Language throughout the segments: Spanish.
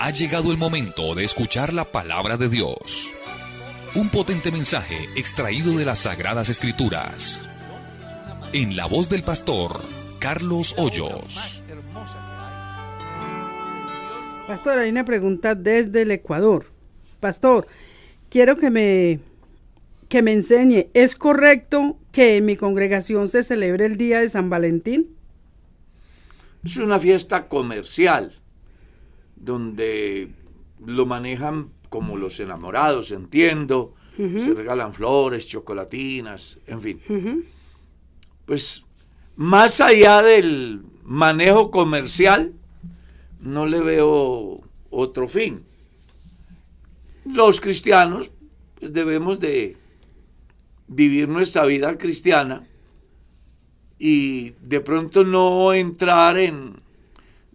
Ha llegado el momento de escuchar la palabra de Dios. Un potente mensaje extraído de las Sagradas Escrituras. En la voz del pastor Carlos Hoyos. Pastor, hay una pregunta desde el Ecuador. Pastor, quiero que me enseñe, ¿es correcto que en mi congregación se celebre el día de San Valentín? Es una fiesta comercial, donde lo manejan como los enamorados, entiendo. Se regalan flores, chocolatinas, en fin. Pues más allá del manejo comercial, no le veo otro fin. Los cristianos pues, debemos de vivir nuestra vida cristiana y de pronto no entrar en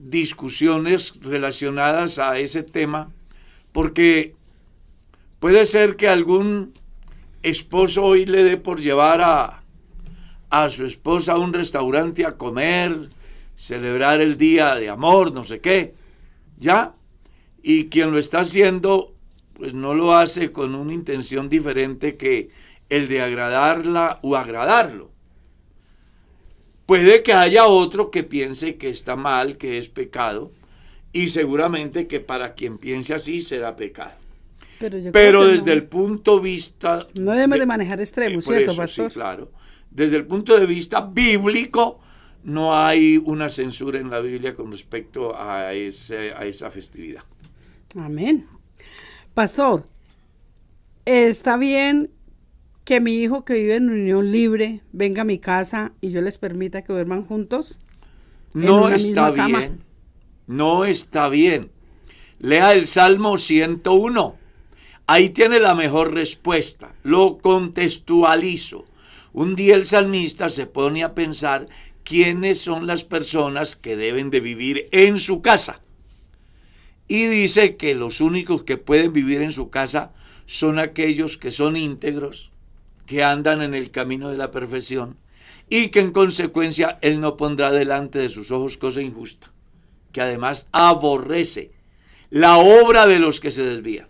discusiones relacionadas a ese tema, porque puede ser que algún esposo hoy le dé por llevar a su esposa a un restaurante a comer, celebrar el día de amor, no sé qué, ¿ya? Y quien lo está haciendo, pues no lo hace con una intención diferente que el de agradarla o agradarlo. Puede que haya otro que piense que está mal, que que y seguramente que para quien piense así será pecado. Pero desde el punto de vista... No debemos de manejar extremos, ¿cierto, pastor? Sí, claro. Desde el punto de vista bíblico, no hay una censura en la Biblia con respecto a esa festividad. Amén. Pastor, ¿está bien que mi hijo que vive en unión libre venga a mi casa y yo les permita que duerman juntos? No está bien. No está bien. Lea el Salmo 101. Ahí tiene la mejor respuesta. Lo contextualizo. Un día el salmista se pone a pensar quiénes son las personas que deben de vivir en su casa. Y dice que los únicos que pueden vivir en su casa son aquellos que son íntegros, que andan en el camino de la perfección y que en consecuencia él no pondrá delante de sus ojos cosa injusta, que además aborrece la obra de los que se desvían.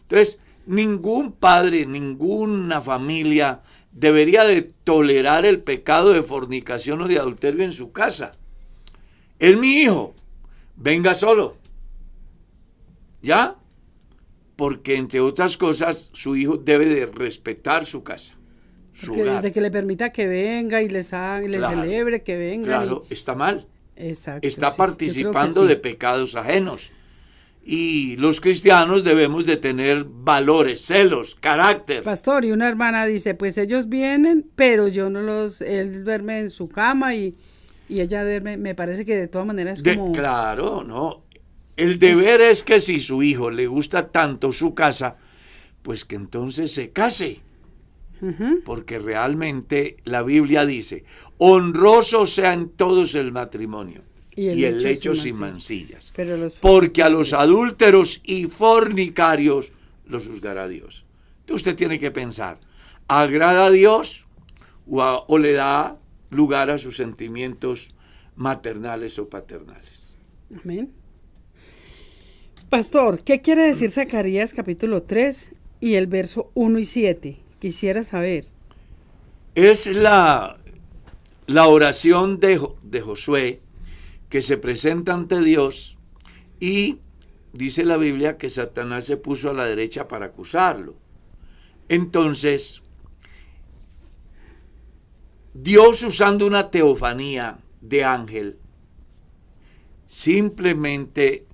Entonces, ningún padre, ninguna familia debería de tolerar el pecado de fornicación o de adulterio en su casa. Es mi hijo, venga solo. ¿Ya? Porque entre otras cosas, su hijo debe de respetar su casa, su hogar. Desde que le permita que venga y le celebre, que venga. Claro, está mal. Exacto. Está participando de pecados ajenos. Y los cristianos debemos de tener valores, celos, carácter. Pastor, y una hermana dice, pues ellos vienen, pero yo no él duerme en su cama y ella duerme, me parece que de todas maneras es como... Claro, no. El deber es que si su hijo le gusta tanto su casa, pues que entonces se case. Porque realmente la Biblia dice, honroso sea en todos el matrimonio. Y el lecho sin mancillas. Porque a los adúlteros y fornicarios los juzgará Dios. Entonces usted tiene que pensar, ¿agrada a Dios o le da lugar a sus sentimientos maternales o paternales? Amén. Pastor, ¿qué quiere decir Zacarías capítulo 3 y el verso 1 y 7? Quisiera saber. Es la oración de Josué, que se presenta ante Dios y dice la Biblia que Satanás se puso a la derecha para acusarlo. Entonces, Dios, usando una teofanía de ángel, simplemente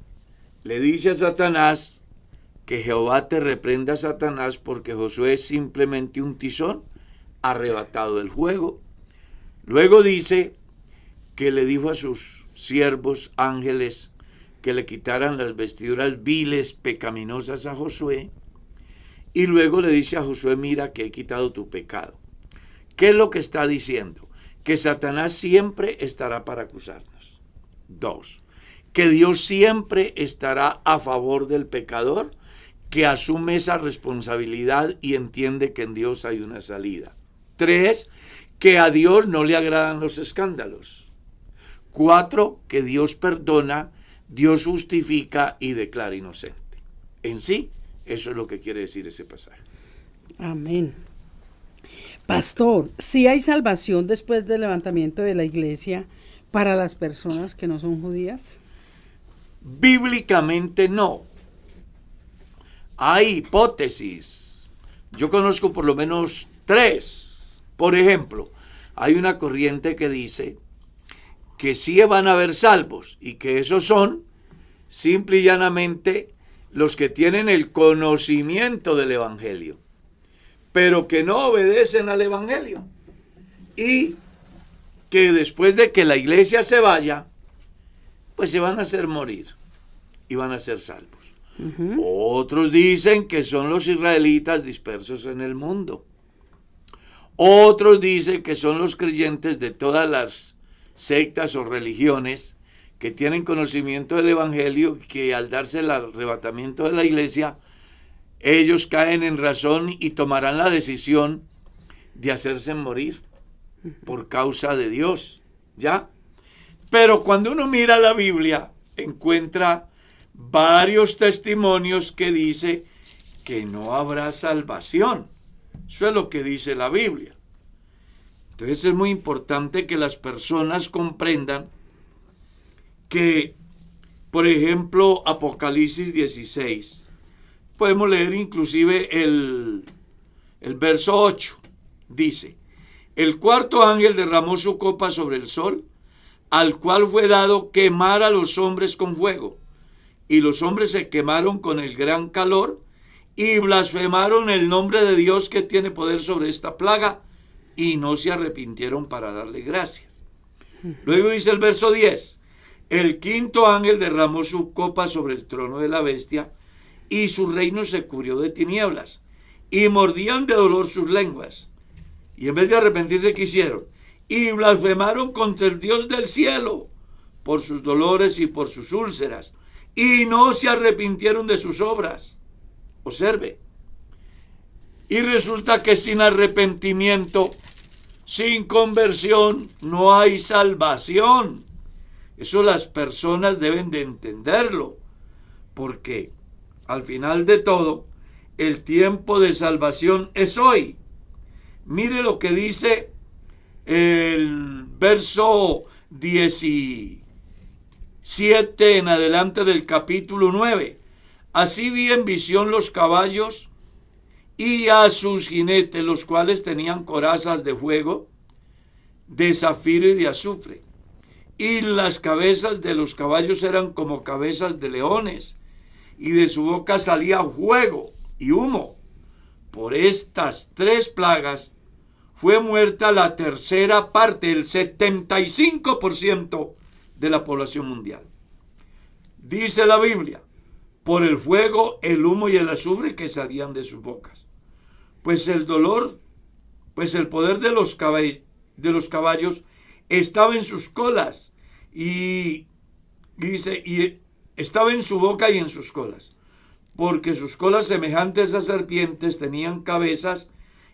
le dice a Satanás que Jehová te reprenda, Satanás, porque Josué es simplemente un tizón arrebatado del fuego. Luego dice que le dijo a sus siervos ángeles que le quitaran las vestiduras viles, pecaminosas a Josué, y luego le dice a Josué, mira que he quitado tu pecado. ¿Qué es lo que está diciendo? Que Satanás siempre estará para acusarnos. 2, que Dios siempre estará a favor del pecador, que asume esa responsabilidad y entiende que en Dios hay una salida. 3, que a Dios no le agradan los escándalos. 4, que Dios perdona Dios justifica y declara inocente. En sí, eso es lo que quiere decir ese pasaje. Amén. Pastor, ¿sí hay salvación después del levantamiento de la iglesia para las personas que no son judías? Bíblicamente no. Hay hipótesis. Yo conozco por lo menos 3. Por ejemplo, hay una corriente que dice que sí van a haber salvos y que esos son simple y llanamente los que tienen el conocimiento del evangelio, pero que no obedecen al evangelio y que después de que la iglesia se vaya, pues se van a hacer morir y van a ser salvos. Otros dicen que son los israelitas dispersos en el mundo. Otros dicen que son los creyentes de todas las sectas o religiones que tienen conocimiento del evangelio, que al darse el arrebatamiento de la iglesia, ellos caen en razón y tomarán la decisión de hacerse morir por causa de Dios, ¿ya? Pero cuando uno mira la Biblia, encuentra varios testimonios que dice que no habrá salvación. Eso es lo que dice la Biblia. Entonces es muy importante que las personas comprendan que, por ejemplo, Apocalipsis 16, podemos leer inclusive el verso 8, dice: el cuarto ángel derramó su copa sobre el sol, al cual fue dado quemar a los hombres con fuego, y los hombres se quemaron con el gran calor, y blasfemaron el nombre de Dios que tiene poder sobre esta plaga, y no se arrepintieron para darle gracias. Luego dice el verso 10, el quinto ángel derramó su copa sobre el trono de la bestia, y su reino se cubrió de tinieblas, y mordían de dolor sus lenguas, y en vez de arrepentirse, ¿qué hicieron? Y blasfemaron contra el Dios del cielo por sus dolores y por sus úlceras, y no se arrepintieron de sus obras. Observe. Y resulta que sin arrepentimiento, sin conversión, no hay salvación. Eso las personas deben de entenderlo, porque al final de todo, el tiempo de salvación es hoy. Mire lo que dice el verso 17 en adelante del capítulo 9. Así vi en visión los caballos y a sus jinetes, los cuales tenían corazas de fuego, de zafiro y de azufre. Y las cabezas de los caballos eran como cabezas de leones, y de su boca salía fuego y humo. Por estas 3 plagas fue muerta la tercera parte, el 75% de la población mundial. Dice la Biblia, por el fuego, el humo y el azufre que salían de sus bocas. Pues el poder de los caballos estaba en sus colas, y dice, y estaba en su boca y en sus colas, porque sus colas semejantes a serpientes tenían cabezas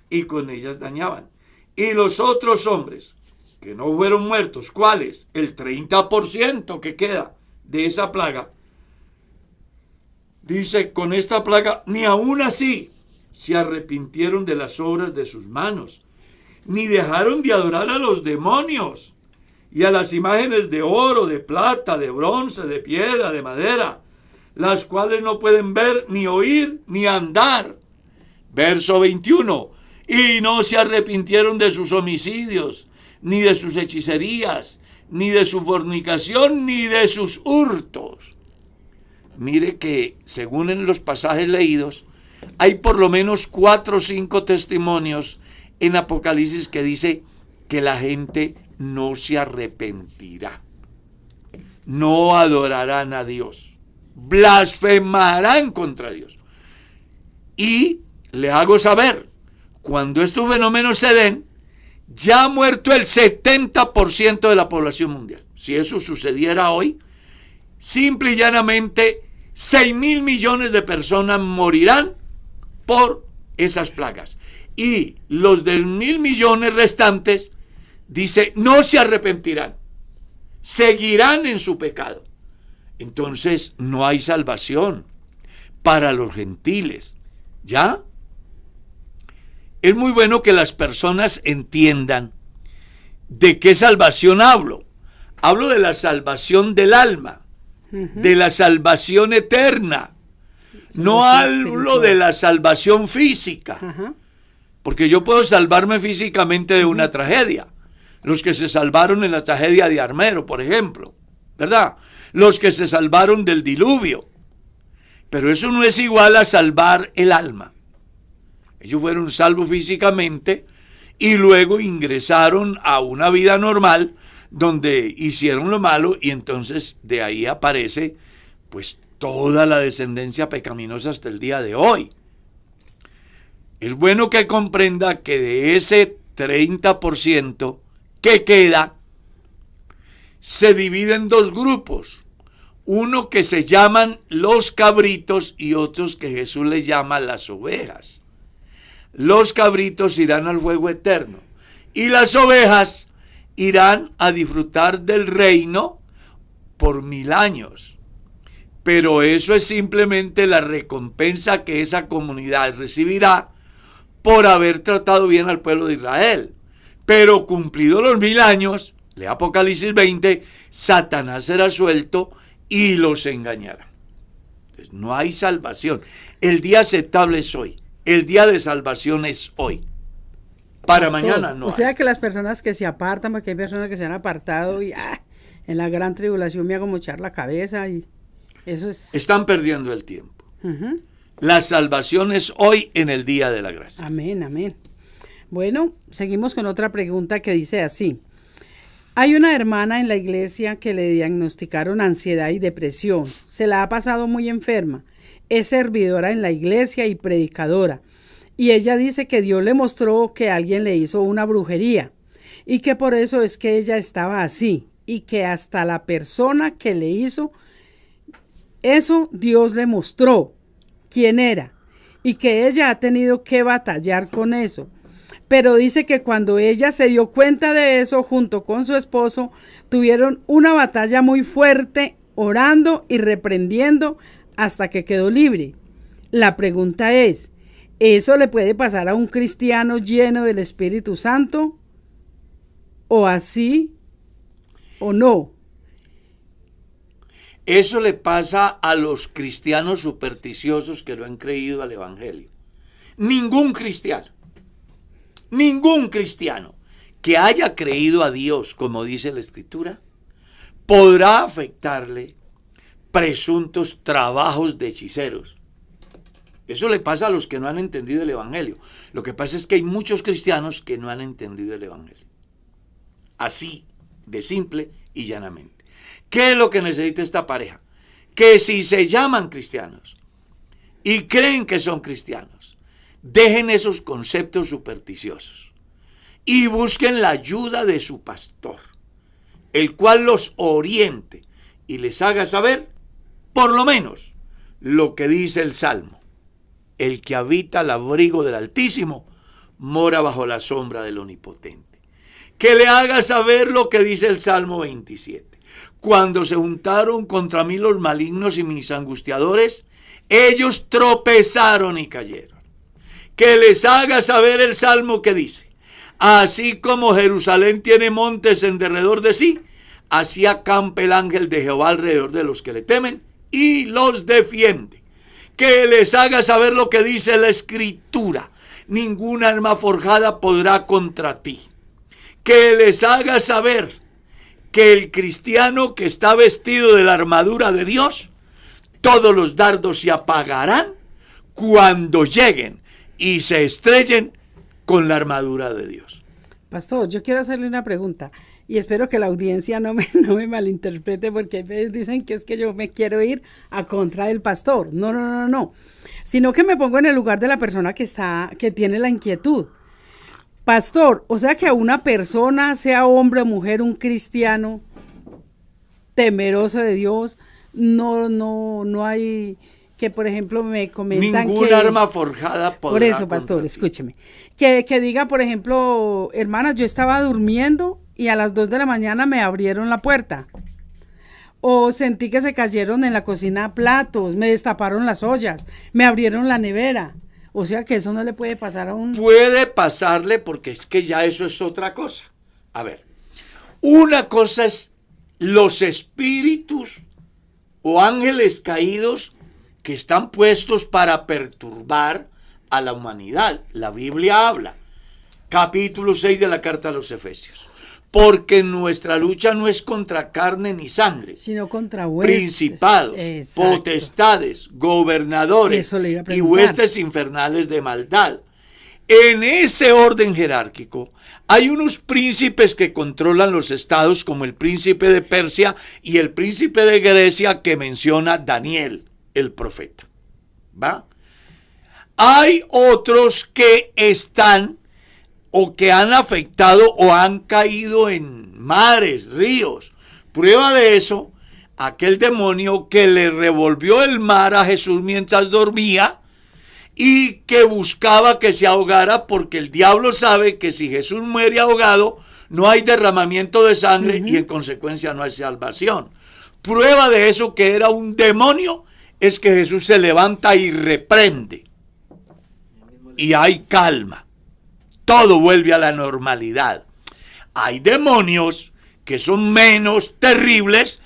y con ellas dañaban. Y los otros hombres que no fueron muertos, ¿cuáles? El 30% que queda de esa plaga. Dice, con esta plaga, ni aún así se arrepintieron de las obras de sus manos, ni dejaron de adorar a los demonios y a las imágenes de oro, de plata, de bronce, de piedra, de madera, las cuales no pueden ver, ni oír, ni andar. Verso 21. Y no se arrepintieron de sus homicidios, ni de sus hechicerías, ni de su fornicación, ni de sus hurtos. Mire que, según en los pasajes leídos, hay por lo menos 4 o 5 testimonios en Apocalipsis que dice que la gente no se arrepentirá, no adorarán a Dios, blasfemarán contra Dios. Y le hago saber, cuando estos fenómenos se den, ya ha muerto el 70% de la población mundial. Si eso sucediera hoy, simple y llanamente 6.000 millones de personas morirán por esas plagas. Y los de 1.000 millones restantes, dice, no se arrepentirán, seguirán en su pecado. entonces no hay salvación para los gentiles. ¿Ya? Es muy bueno que las personas entiendan de qué salvación hablo. Hablo de la salvación del alma, de la salvación eterna. No hablo de la salvación física, porque yo puedo salvarme físicamente de una tragedia. Los que se salvaron en la tragedia de Armero, por ejemplo, ¿verdad? Los que se salvaron del diluvio. Pero eso no es igual a salvar el alma. Ellos fueron salvos físicamente y luego ingresaron a una vida normal donde hicieron lo malo, y entonces de ahí aparece pues toda la descendencia pecaminosa hasta el día de hoy. Es bueno que comprenda que de ese 30% que queda, se divide en dos grupos. Uno que se llaman los cabritos y otros que Jesús les llama las ovejas. Los cabritos irán al fuego eterno y las ovejas irán a disfrutar del reino por 1000 años. Pero eso es simplemente la recompensa que esa comunidad recibirá por haber tratado bien al pueblo de Israel. Pero cumplidos los 1000 años, lee Apocalipsis 20, Satanás será suelto y los engañará. Entonces, no hay salvación. El día aceptable es hoy. El día de salvación es hoy. Para mañana no. O sea que las personas que se apartan, porque hay personas que se han apartado y en la gran tribulación me hago mochar la cabeza y eso es... Están perdiendo el tiempo. La salvación es hoy, en el día de la gracia. Amén, amén. Bueno, seguimos con otra pregunta que dice así. Hay una hermana en la iglesia que le diagnosticaron ansiedad y depresión. Se la ha pasado muy enferma. Es servidora en la iglesia y predicadora. Y ella dice que Dios le mostró que alguien le hizo una brujería y que por eso es que ella estaba así, y que hasta la persona que le hizo eso Dios le mostró quién era y que ella ha tenido que batallar con eso. Pero dice que cuando ella se dio cuenta de eso, junto con su esposo, tuvieron una batalla muy fuerte, orando y reprendiendo hasta que quedó libre. La pregunta es, ¿eso le puede pasar a un cristiano lleno del Espíritu Santo? ¿O así o no? Eso le pasa a los cristianos supersticiosos que no han creído al Evangelio. Ningún cristiano que haya creído a Dios, como dice la Escritura, podrá afectarle presuntos trabajos de hechiceros. Eso le pasa a los que no han entendido el Evangelio. Lo que pasa es que hay muchos cristianos que no han entendido el Evangelio. Así, de simple y llanamente. ¿Qué es lo que necesita esta pareja? Que si se llaman cristianos y creen que son cristianos, dejen esos conceptos supersticiosos y busquen la ayuda de su pastor, el cual los oriente y les haga saber, por lo menos, lo que dice el Salmo. El que habita al abrigo del Altísimo mora bajo la sombra del Omnipotente. Que le haga saber lo que dice el Salmo 27. Cuando se juntaron contra mí los malignos y mis angustiadores, ellos tropezaron y cayeron. Que les haga saber el Salmo que dice, así como Jerusalén tiene montes en derredor de sí, así acampa el ángel de Jehová alrededor de los que le temen y los defiende. Que les haga saber lo que dice la Escritura, ninguna arma forjada podrá contra ti. Que les haga saber que el cristiano que está vestido de la armadura de Dios, todos los dardos se apagarán cuando lleguen y se estrellen con la armadura de Dios. Pastor, yo quiero hacerle una pregunta y espero que la audiencia no me malinterprete, porque a veces dicen que es que yo me quiero ir a contra del pastor. No. Sino que me pongo en el lugar de la persona que tiene la inquietud. Pastor, o sea que a una persona, sea hombre o mujer, un cristiano temeroso de Dios, no hay que, por ejemplo, me comentan ningún arma forjada podrá. Por eso, pastor, escúcheme. Que diga, por ejemplo, hermanas, yo estaba durmiendo y a las 2 de la mañana me abrieron la puerta. O sentí que se cayeron en la cocina platos, me destaparon las ollas, me abrieron la nevera. O sea que eso no le puede pasar a un... Puede pasarle porque es que ya eso es otra cosa. A ver, una cosa es los espíritus o ángeles caídos que están puestos para perturbar a la humanidad. La Biblia habla, capítulo 6 de la carta a los Efesios. Porque nuestra lucha no es contra carne ni sangre, sino contra huestes, principados, exacto, potestades, gobernadores y huestes infernales de maldad. En ese orden jerárquico hay unos príncipes que controlan los estados, como el príncipe de Persia y el príncipe de Grecia que menciona Daniel, el profeta. ¿Va? Hay otros que están o que han afectado o han caído en mares, ríos. Prueba de eso, aquel demonio que le revolvió el mar a Jesús mientras dormía y que buscaba que se ahogara, porque el diablo sabe que si Jesús muere ahogado, no hay derramamiento de sangre y en consecuencia no hay salvación. Prueba de eso, que era un demonio, es que Jesús se levanta y reprende y hay calma. Todo vuelve a la normalidad. Hay demonios que son menos terribles,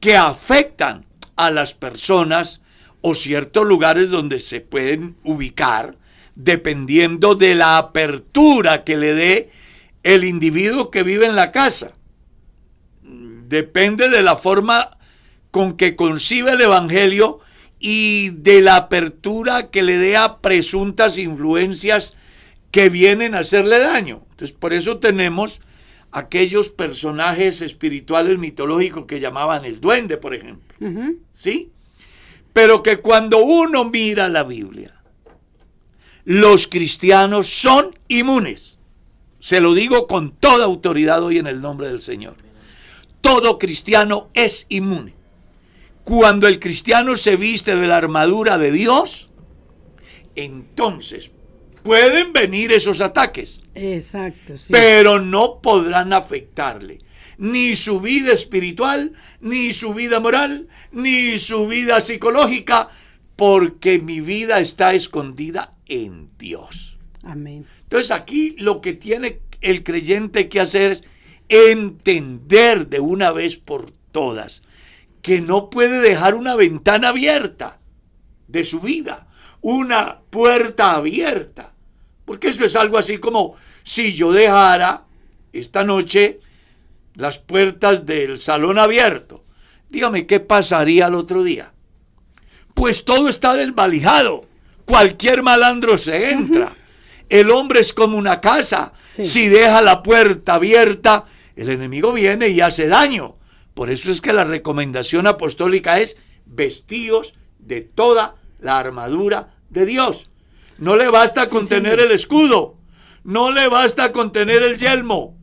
que afectan a las personas o ciertos lugares donde se pueden ubicar, dependiendo de la apertura que le dé el individuo que vive en la casa. Depende de la forma con que concibe el evangelio y de la apertura que le dé a presuntas influencias que vienen a hacerle daño. Entonces, por eso tenemos aquellos personajes espirituales mitológicos que llamaban el duende, por ejemplo. ¿Sí? Pero que cuando uno mira la Biblia, los cristianos son inmunes. Se lo digo con toda autoridad hoy en el nombre del Señor. Todo cristiano es inmune. Cuando el cristiano se viste de la armadura de Dios, entonces pueden venir esos ataques. Exacto, sí. Pero no podrán afectarle ni su vida espiritual, ni su vida moral, ni su vida psicológica, porque mi vida está escondida en Dios. Amén. Entonces aquí lo que tiene el creyente que hacer es entender de una vez por todas que no puede dejar una ventana abierta de su vida, una puerta abierta. Porque eso es algo así como si yo dejara esta noche las puertas del salón abierto. Dígame, ¿qué pasaría al otro día? Pues todo está desvalijado. Cualquier malandro se entra. El hombre es como una casa. Sí. Si deja la puerta abierta, el enemigo viene y hace daño. Por eso es que la recomendación apostólica es vestíos de toda la armadura de Dios. No le basta con tener el escudo, no le basta con tener el yelmo,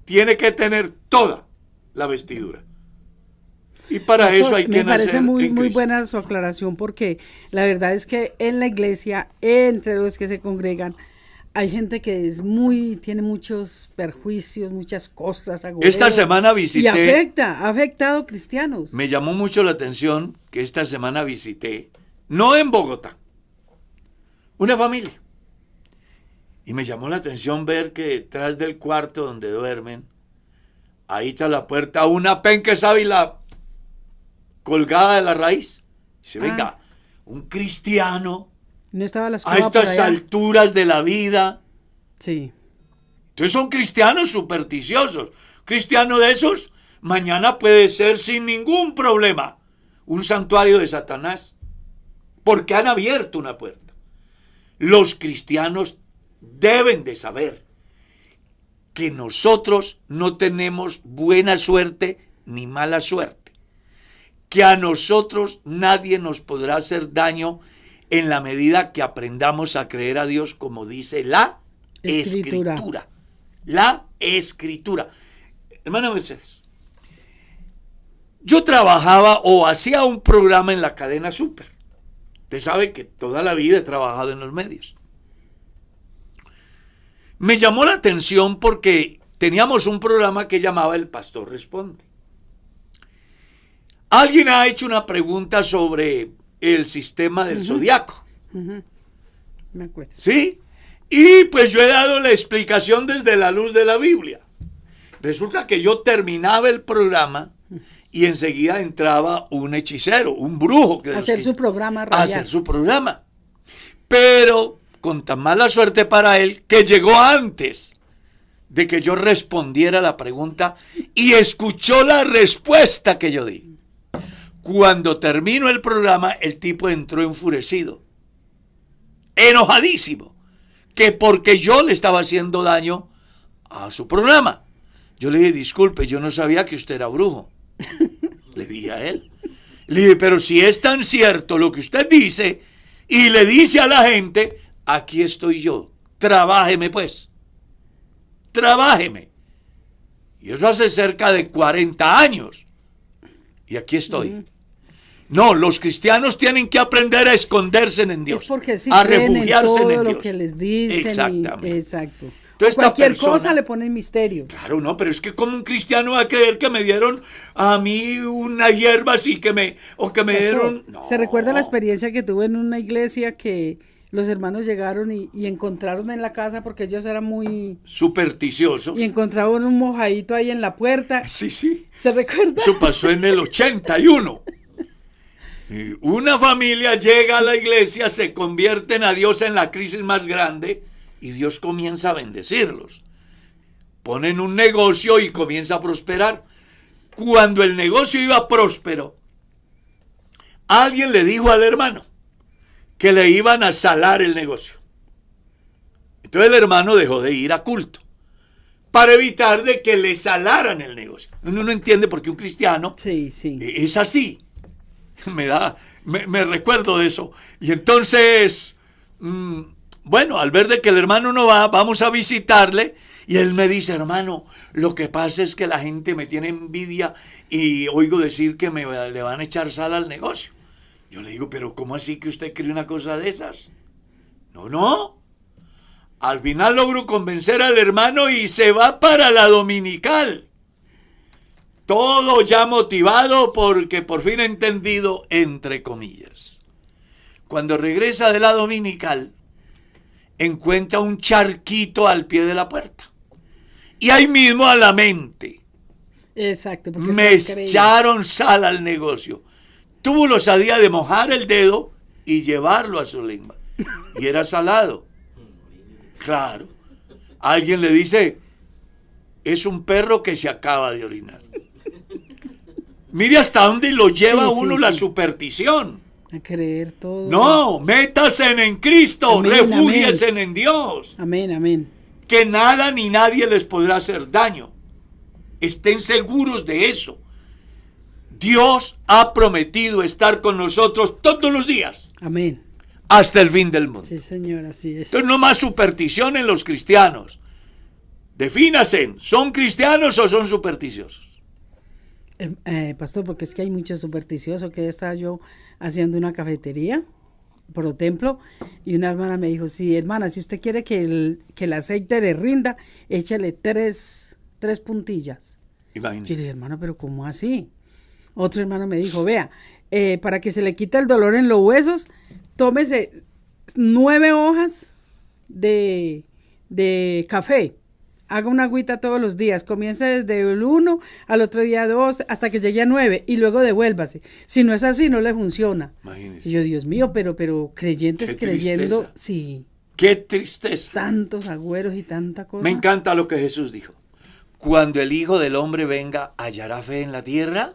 tiene que tener toda la vestidura. Y para eso hay que nacer en Cristo. Muy buena su aclaración, porque la verdad es que en la iglesia, entre los que se congregan, hay gente que tiene muchos perjuicios, muchas cosas. Agoreos, esta semana visité. Y ha afectado cristianos. Me llamó mucho la atención que esta semana visité, no en Bogotá, una familia. Y me llamó la atención ver que detrás del cuarto donde duermen, ahí está la puerta, una penca sábila colgada de la raíz. Dice, venga, un cristiano no estaba la a estas alturas de la vida. Sí. Entonces son cristianos supersticiosos. Cristiano de esos, mañana puede ser sin ningún problema un santuario de Satanás, porque han abierto una puerta. Los cristianos deben de saber que nosotros no tenemos buena suerte ni mala suerte, que a nosotros nadie nos podrá hacer daño en la medida que aprendamos a creer a Dios como dice la Escritura. La Escritura. Hermana Mercedes, yo trabajaba o hacía un programa en la cadena Super. Usted sabe que toda la vida he trabajado en los medios. Me llamó la atención porque teníamos un programa que llamaba El Pastor Responde. Alguien ha hecho una pregunta sobre el sistema del zodiaco. Me acuerdo. ¿Sí? Y pues yo he dado la explicación desde la luz de la Biblia. Resulta que yo terminaba el programa y enseguida entraba un hechicero, un brujo. A hacer su programa a radial. hacer su programa. Pero con tan mala suerte para él que llegó antes de que yo respondiera la pregunta y escuchó la respuesta que yo di. Cuando terminó el programa, el tipo entró enfurecido, enojadísimo, que porque yo le estaba haciendo daño a su programa. Yo le dije, disculpe, yo no sabía que usted era brujo. Le dije a él. Le dije, pero si es tan cierto lo que usted dice y le dice a la gente, aquí estoy yo, trabájeme pues. Trabájeme. Y eso hace cerca de 40 años. Y aquí estoy. No, los cristianos tienen que aprender a esconderse en Dios. Es porque sí a creen refugiarse en todo en lo Dios. que les dicen. Exactamente. Exacto. Entonces, Cualquier cosa le ponen misterio. Claro, no, pero es que como un cristiano va a creer que me dieron a mí una hierba así que me dieron. No. ¿Se recuerda la experiencia que tuve en una iglesia que los hermanos llegaron y encontraron en la casa, porque ellos eran muy supersticiosos? Y encontraron un mojadito ahí en la puerta. Sí, sí. ¿Se recuerda? Eso pasó en el 81. Una familia llega a la iglesia, se convierten a Dios en la crisis más grande y Dios comienza a bendecirlos. Ponen un negocio y comienza a prosperar. Cuando el negocio iba próspero, alguien le dijo al hermano que le iban a salar el negocio. Entonces el hermano dejó de ir a culto para evitar de que le salaran el negocio. Uno no entiende por qué un cristiano es así. Me recuerdo de eso. Y entonces, bueno, al ver de que el hermano no va, vamos a visitarle. Y él me dice, hermano, lo que pasa es que la gente me tiene envidia y oigo decir que le van a echar sal al negocio. Yo le digo, pero ¿cómo así que usted cree una cosa de esas? No. Al final logro convencer al hermano y se va para la dominical. Todo ya motivado porque por fin he entendido, entre comillas. Cuando regresa de la dominical, encuentra un charquito al pie de la puerta. Y ahí mismo a la mente. Exacto. Me echaron sal al negocio. Tuvo la osadía de mojar el dedo y llevarlo a su lengua. Y era salado. Claro. Alguien le dice, es un perro que se acaba de orinar. Mire hasta dónde lo lleva uno la superstición. A creer todo. No, métase en Cristo, refúgiese en Dios. Amén. Que nada ni nadie les podrá hacer daño. Estén seguros de eso. Dios ha prometido estar con nosotros todos los días. Amén. Hasta el fin del mundo. Sí, Señor, así es. Entonces no más superstición en los cristianos. Defínase, ¿son cristianos o son supersticiosos? Pastor, porque es que hay muchos supersticiosos, que estaba yo haciendo una cafetería por templo y una hermana me dijo, sí, hermana, si usted quiere que el aceite le rinda, échale tres puntillas. Imagínate. Yo le dije, hermano, pero ¿cómo así? Otro hermano me dijo, vea, para que se le quite el dolor en los huesos, tómese 9 hojas de café. Haga una agüita todos los días. Comience desde el 1, al otro día 2, hasta que llegue a 9 y luego devuélvase. Si no es así, no le funciona. Imagínese. Y yo, Dios mío, pero creyentes Qué creyendo, tristeza. sí. Qué tristeza. Tantos agüeros y tanta cosa. Me encanta lo que Jesús dijo. Cuando el Hijo del Hombre venga, ¿hallará fe en la tierra?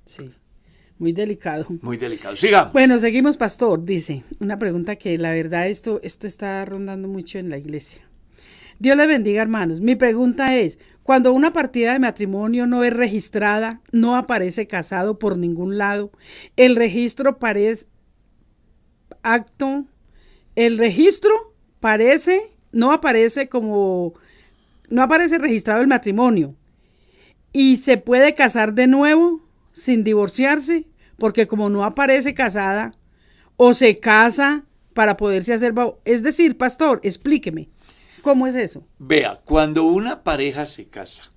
Sí. Muy delicado. Muy delicado. Sigamos. Bueno, seguimos, pastor. Dice, una pregunta que la verdad esto está rondando mucho en la iglesia. Dios le bendiga, hermanos. Mi pregunta es, cuando una partida de matrimonio no es registrada, no aparece casado por ningún lado, el registro no aparece registrado el matrimonio y se puede casar de nuevo sin divorciarse, porque como no aparece casada o se casa para poderse hacer es decir, pastor, explíqueme. ¿Cómo es eso? Vea, cuando una pareja se casa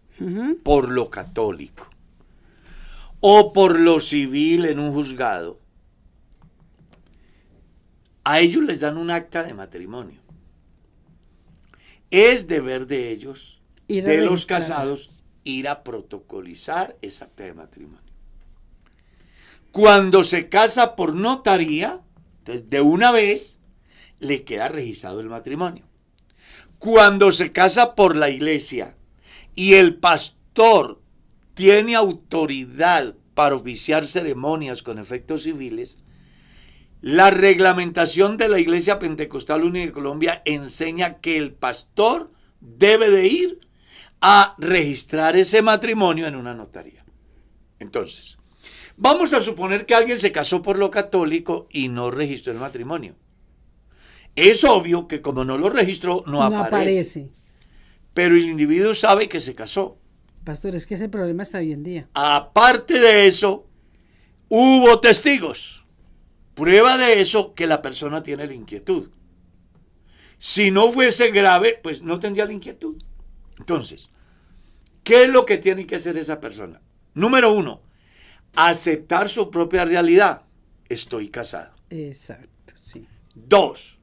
por lo católico o por lo civil en un juzgado, a ellos les dan un acta de matrimonio. Es deber de ellos, de los casados, ir a protocolizar ese acta de matrimonio. Cuando se casa por notaría, entonces de una vez le queda registrado el matrimonio. Cuando se casa por la iglesia y el pastor tiene autoridad para oficiar ceremonias con efectos civiles, la reglamentación de la Iglesia Pentecostal Unida de Colombia enseña que el pastor debe de ir a registrar ese matrimonio en una notaría. Entonces, vamos a suponer que alguien se casó por lo católico y no registró el matrimonio. Es obvio que como no lo registró, no aparece. Pero el individuo sabe que se casó. Pastor, es que ese problema está hoy en día. Aparte de eso, hubo testigos. Prueba de eso que la persona tiene la inquietud. Si no fuese grave, pues no tendría la inquietud. Entonces, ¿qué es lo que tiene que hacer esa persona? Número 1, aceptar su propia realidad. Estoy casado. Exacto, sí. 2,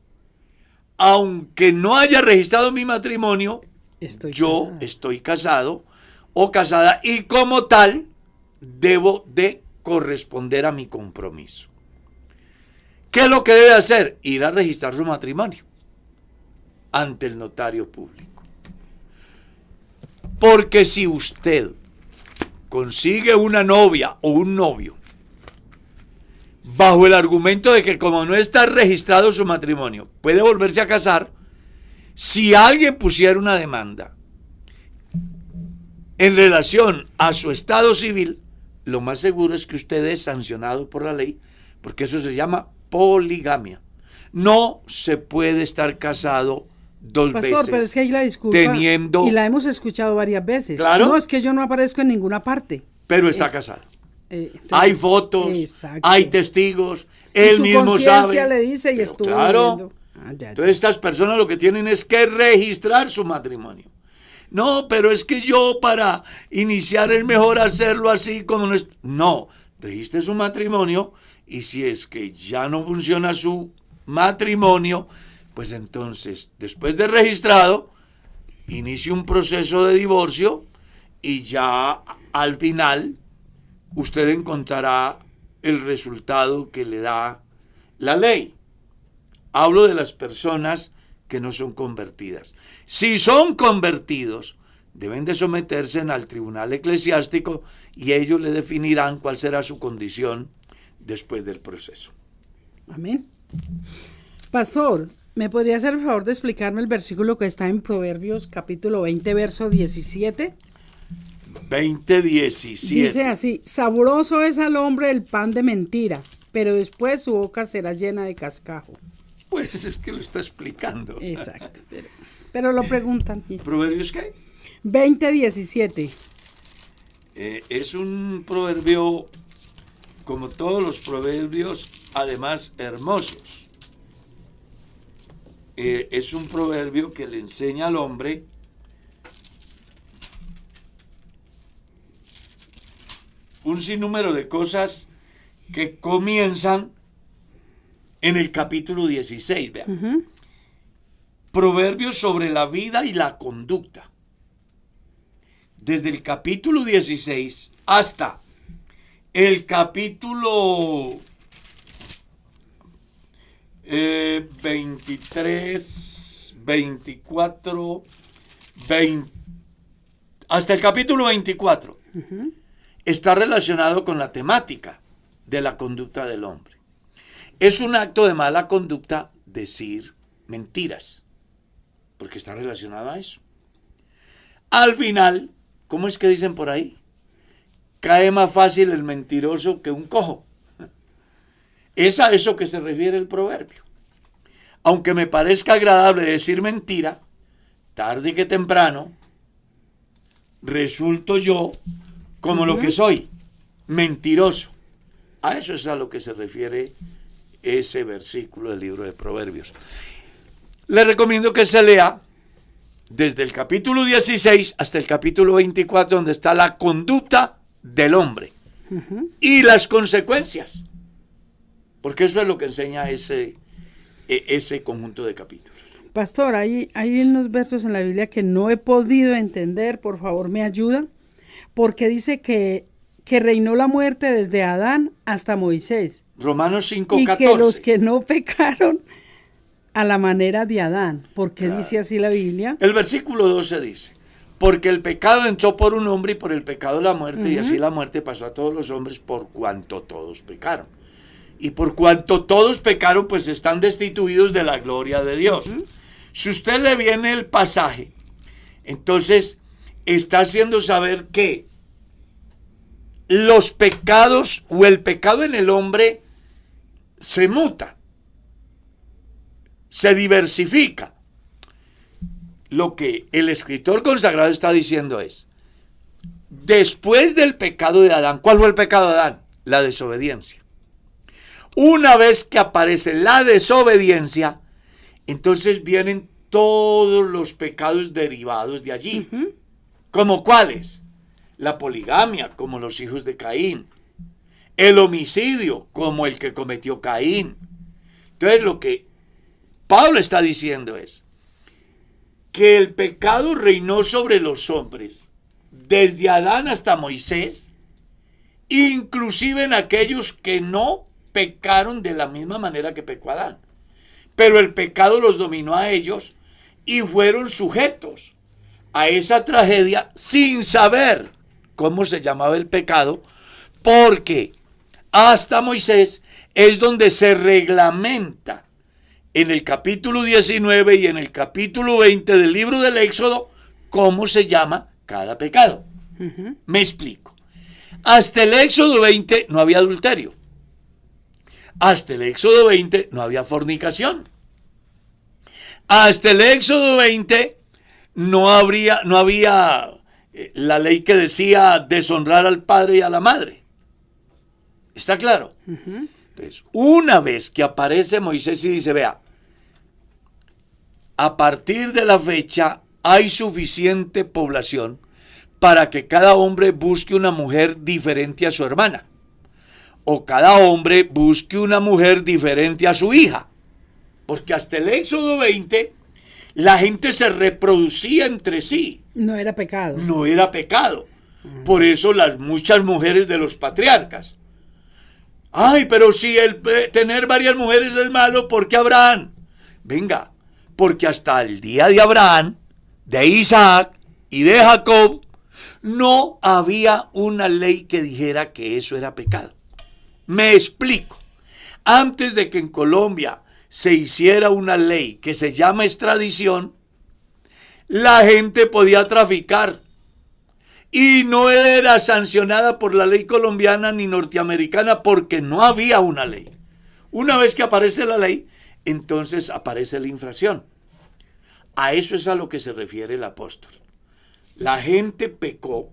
aunque no haya registrado mi matrimonio, yo estoy casado o casada y como tal debo de corresponder a mi compromiso. ¿Qué es lo que debe hacer? Ir a registrar su matrimonio ante el notario público. Porque si usted consigue una novia o un novio bajo el argumento de que como no está registrado su matrimonio, puede volverse a casar, si alguien pusiera una demanda en relación a su estado civil, lo más seguro es que usted es sancionado por la ley, porque eso se llama poligamia. No se puede estar casado dos Pastor, veces. pero es que hay la disculpa teniendo... y la hemos escuchado varias veces. Claro. No, es que yo no aparezco en ninguna parte. Pero está casado. Entonces, hay fotos, exacto. hay testigos, Y él su mismo conciencia sabe. le dice y Pero estuvo claro. viendo. Entonces estas personas lo que tienen es que registrar su matrimonio. No, pero es que yo para iniciar es mejor hacerlo así como no es. No, registre su matrimonio y si es que ya no funciona su matrimonio, pues entonces después de registrado, inicie un proceso de divorcio y ya al final usted encontrará el resultado que le da la ley. Hablo de las personas que no son convertidas. Si son convertidos, deben de someterse al tribunal eclesiástico y ellos le definirán cuál será su condición después del proceso. Amén. Pastor, ¿me podría hacer el favor de explicarme el versículo que está en Proverbios capítulo 20, verso 17? 20:17. Dice así: sabroso es al hombre el pan de mentira, pero después su boca será llena de cascajo. Pues es que lo está explicando. Exacto. Pero lo preguntan. ¿Proverbios qué? 20:17. Es un proverbio, como todos los proverbios, además hermosos. Es un proverbio que le enseña al hombre un sinnúmero de cosas que comienzan en el capítulo 16. Vean. Uh-huh. Proverbios sobre la vida y la conducta. Desde el capítulo 16 hasta el capítulo 23, 24, 20, hasta el capítulo 24. Uh-huh. Está relacionado con la temática de la conducta del hombre. Es un acto de mala conducta decir mentiras, porque está relacionado a eso. Al final, ¿cómo es que dicen por ahí? Cae más fácil el mentiroso que un cojo. Es a eso que se refiere el proverbio. Aunque me parezca agradable decir mentira, tarde que temprano, resulto yo como lo que soy, mentiroso. A eso es a lo que se refiere ese versículo del libro de Proverbios. Le recomiendo que se lea desde el capítulo 16 hasta el capítulo 24, donde está la conducta del hombre. y las consecuencias. Porque eso es lo que enseña ese conjunto de capítulos. Pastor, hay unos versos en la Biblia que no he podido entender, por favor me ayuda, porque dice que reinó la muerte desde Adán hasta Moisés. Romanos 5:14. Y que los que no pecaron a la manera de Adán, porque dice así la Biblia. El versículo 12 dice, porque el pecado entró por un hombre y por el pecado la muerte, y así la muerte pasó a todos los hombres por cuanto todos pecaron. Y por cuanto todos pecaron, pues están destituidos de la gloria de Dios. Si usted le viene el pasaje, entonces está haciendo saber que los pecados o el pecado en el hombre se muta, se diversifica. Lo que el escritor consagrado está diciendo es, después del pecado de Adán, ¿cuál fue el pecado de Adán? La desobediencia. Una vez que aparece la desobediencia, entonces vienen todos los pecados derivados de allí. ¿Como cuáles? La poligamia, como los hijos de Caín. El homicidio, como el que cometió Caín. Entonces lo que Pablo está diciendo es que el pecado reinó sobre los hombres desde Adán hasta Moisés, inclusive en aquellos que no pecaron de la misma manera que pecó Adán. Pero el pecado los dominó a ellos y fueron sujetos a esa tragedia sin saber cómo se llamaba el pecado, porque hasta Moisés es donde se reglamenta en el capítulo 19 y en el capítulo 20 del libro del Éxodo cómo se llama cada pecado. Me explico. Hasta el Éxodo 20 no había adulterio. Hasta el Éxodo 20 no había fornicación. Hasta el Éxodo 20 no había la ley que decía deshonrar al padre y a la madre. ¿Está claro? Entonces, una vez que aparece Moisés y dice, vea, a partir de la fecha hay suficiente población para que cada hombre busque una mujer diferente a su hermana. O cada hombre busque una mujer diferente a su hija. Porque hasta el Éxodo 20, la gente se reproducía entre sí. No era pecado. No era pecado. Por eso las muchas mujeres de los patriarcas. Ay, pero si tener varias mujeres es malo, ¿por qué Abraham? Venga, porque hasta el día de Abraham, de Isaac y de Jacob, no había una ley que dijera que eso era pecado. Me explico. Antes de que en Colombia se hiciera una ley que se llama extradición, la gente podía traficar y no era sancionada por la ley colombiana ni norteamericana porque no había una ley. Una vez que aparece la ley, entonces aparece la infracción. A eso es a lo que se refiere el apóstol. La gente pecó.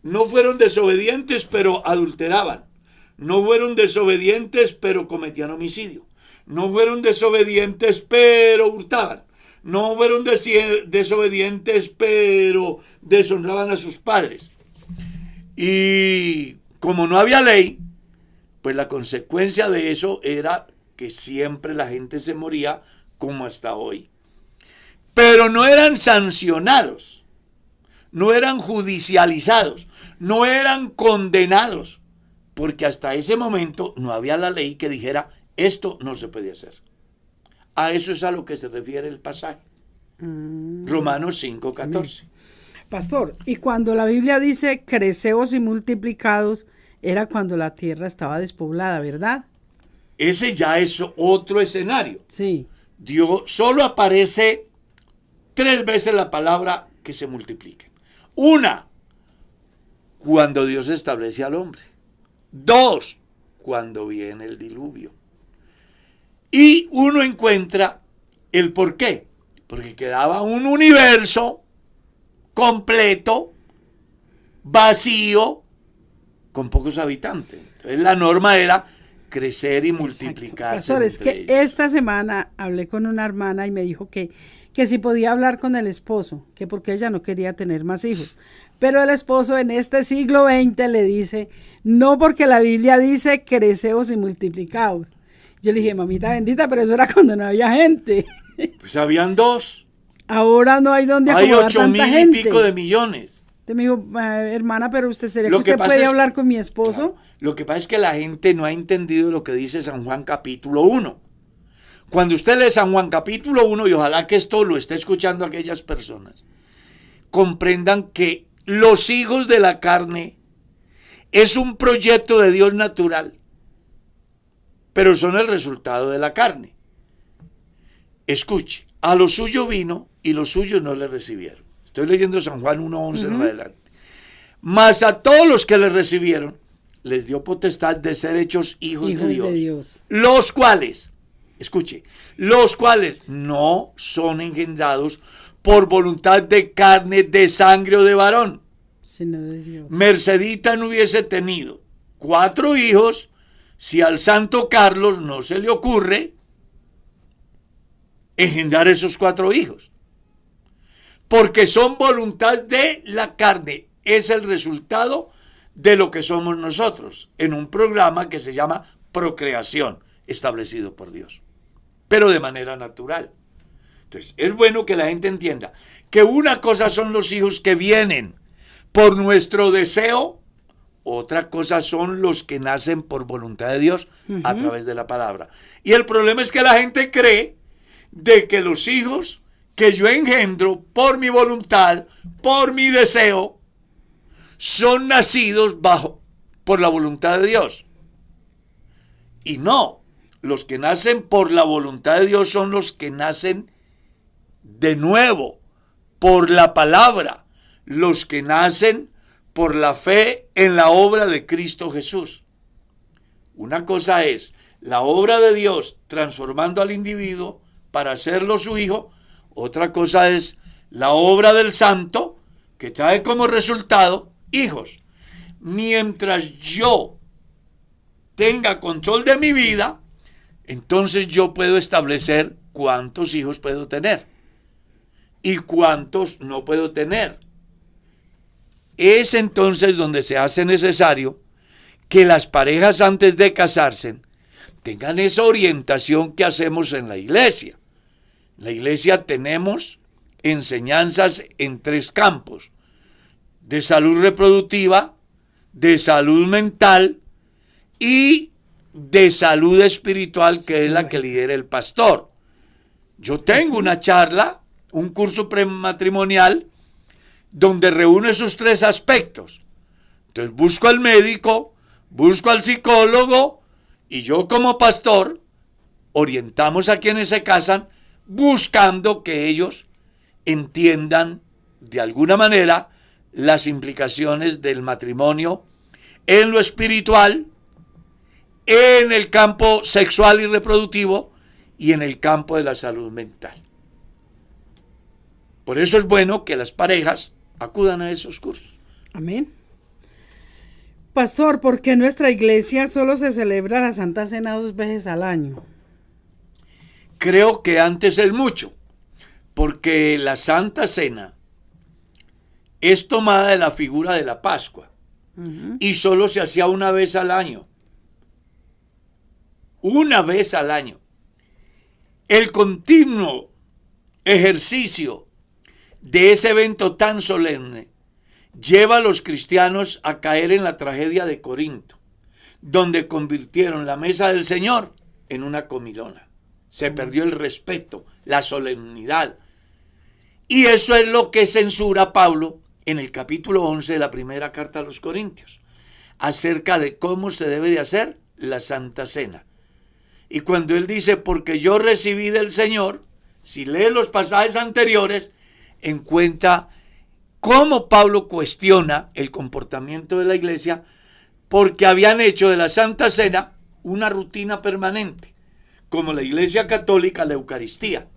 No fueron desobedientes, pero adulteraban. No fueron desobedientes, pero cometían homicidio. No fueron desobedientes, pero hurtaban. No fueron desobedientes, pero deshonraban a sus padres. Y como no había ley, pues la consecuencia de eso era que siempre la gente se moría, como hasta hoy. Pero no eran sancionados, no eran judicializados, no eran condenados, porque hasta ese momento no había la ley que dijera esto no se puede hacer. A eso es a lo que se refiere el pasaje. Romanos 5:14. Pastor, y cuando la Biblia dice creceos y multiplicados, era cuando la tierra estaba despoblada, ¿verdad? Ese ya es otro escenario. Sí. Dios solo aparece 3 veces la palabra que se multipliquen. Una, cuando Dios establece al hombre. 2, cuando viene el diluvio. Y uno encuentra el por qué. Porque quedaba un universo completo, vacío, con pocos habitantes. Entonces la norma era crecer y Exacto. multiplicarse. Pastor, es que entre ellos. esta semana hablé con una hermana y me dijo que si podía hablar con el esposo, que porque ella no quería tener más hijos. Pero el esposo en este siglo XX le dice, no, porque la Biblia dice creceos y multiplicaos. Yo le dije, mamita bendita, pero eso era cuando no había gente. Pues habían 2. Ahora no hay donde Hay acomodar 8.000 tanta y gente. pico de millones. Usted me dijo, hermana, pero usted sería Lo que que usted pasa puede es- hablar con mi esposo. Claro, lo que pasa es que la gente no ha entendido lo que dice San Juan capítulo 1. Cuando usted lee San Juan capítulo 1, y ojalá que esto lo esté escuchando aquellas personas, comprendan que los hijos de la carne es un proyecto de Dios natural, pero son el resultado de la carne. Escuche, a lo suyo vino y los suyos no le recibieron. Estoy leyendo San Juan 1:11 en adelante. Mas a todos los que le recibieron, les dio potestad de ser hechos hijos de Dios. Los cuales, escuche, los cuales no son engendrados por voluntad de carne, de sangre o de varón. Sino de Dios. Mercedita no hubiese tenido 4 hijos si al santo Carlos no se le ocurre engendrar esos 4 hijos. Porque son voluntad de la carne. Es el resultado de lo que somos nosotros en un programa que se llama procreación, establecido por Dios, pero de manera natural. Entonces, es bueno que la gente entienda que una cosa son los hijos que vienen por nuestro deseo, otra cosa son los que nacen por voluntad de Dios a través de la palabra. Y el problema es que la gente cree de que los hijos que yo engendro por mi voluntad, por mi deseo, son nacidos por la voluntad de Dios. Y no, los que nacen por la voluntad de Dios son los que nacen de nuevo, por la palabra, los que nacen por la fe en la obra de Cristo Jesús. Una cosa es la obra de Dios transformando al individuo para hacerlo su hijo, otra cosa es la obra del santo que trae como resultado hijos. Mientras yo tenga control de mi vida, entonces yo puedo establecer cuántos hijos puedo tener y cuántos no puedo tener. Es entonces donde se hace necesario que las parejas antes de casarse tengan esa orientación que hacemos en la iglesia. En la iglesia tenemos enseñanzas en 3 campos: de salud reproductiva, de salud mental y de salud espiritual, que es la que lidera el pastor. Yo tengo una charla, un curso prematrimonial, donde reúne esos 3 aspectos. Entonces busco al médico, busco al psicólogo, y yo como pastor orientamos a quienes se casan, buscando que ellos entiendan de alguna manera las implicaciones del matrimonio en lo espiritual, en el campo sexual y reproductivo y en el campo de la salud mental. Por eso es bueno que las parejas acudan a esos cursos. Amén. Pastor, ¿por qué en nuestra iglesia solo se celebra la Santa Cena 2 veces al año? Creo que antes es mucho, porque la Santa Cena es tomada de la figura de la Pascua y solo se hacía una vez al año. Una vez al año. El continuo ejercicio de ese evento tan solemne lleva a los cristianos a caer en la tragedia de Corinto, donde convirtieron la mesa del Señor en una comilona. Se perdió el respeto, la solemnidad. Y eso es lo que censura Pablo en el capítulo 11 de la primera carta a los Corintios, acerca de cómo se debe de hacer la Santa Cena. Y cuando él dice, porque yo recibí del Señor, si lee los pasajes anteriores, encuentra cómo Pablo cuestiona el comportamiento de la iglesia, porque habían hecho de la Santa Cena una rutina permanente, como la Iglesia Católica la Eucaristía.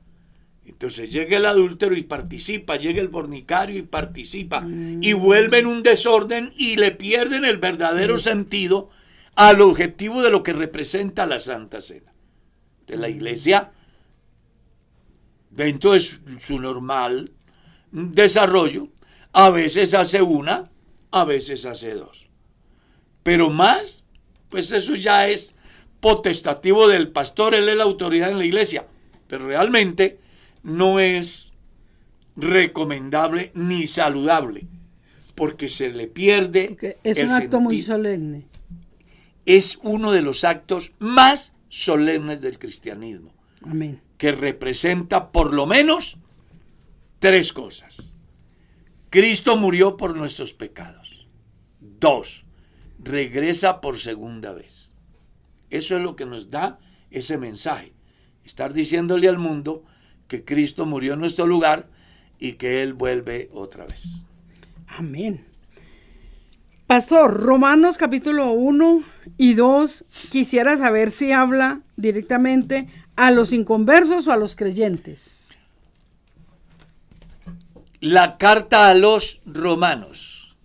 Entonces llega el adúltero y participa, llega el fornicario y participa, y vuelven un desorden y le pierden el verdadero sentido al objetivo de lo que representa la Santa Cena. De la iglesia, dentro de su normal desarrollo, a veces hace una, a veces hace dos. Pero más, pues eso ya es potestativo del pastor, él es la autoridad en la iglesia, pero realmente no es recomendable ni saludable, porque se le pierde. Porque es un acto muy solemne. Es uno de los actos más solemnes del cristianismo. Amén. Que representa por lo menos tres cosas. Cristo murió por nuestros pecados. 2, regresa por segunda vez. Eso es lo que nos da ese mensaje. Estar diciéndole al mundo que Cristo murió en nuestro lugar y que Él vuelve otra vez. Amén. Pastor, Romanos capítulo 1 y 2, quisiera saber si habla directamente a los inconversos o a los creyentes. La carta a los romanos.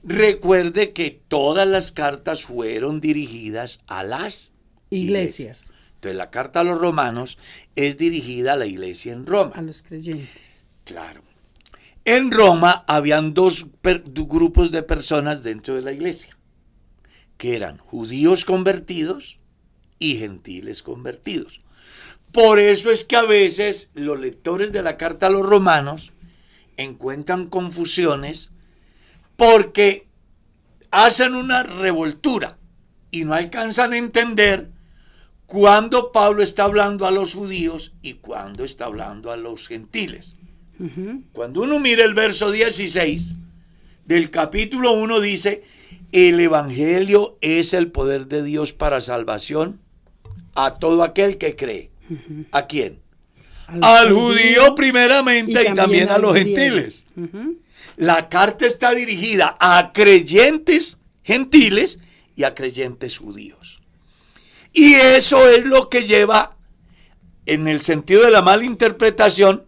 Recuerde que todas las cartas fueron dirigidas a las iglesias. Entonces la carta a los romanos es dirigida a la iglesia en Roma. A los creyentes. Claro. En Roma habían dos grupos de personas dentro de la iglesia, que eran judíos convertidos y gentiles convertidos. Por eso es que a veces los lectores de la carta a los romanos encuentran confusiones porque hacen una revoltura y no alcanzan a entender cuándo Pablo está hablando a los judíos y cuándo está hablando a los gentiles. Cuando uno mira el verso 16 del capítulo 1 dice, el evangelio es el poder de Dios para salvación a todo aquel que cree. ¿A quién? Al judío primeramente y también a los gentiles. La carta está dirigida a creyentes gentiles y a creyentes judíos. Y eso es lo que lleva, en el sentido de la mala interpretación,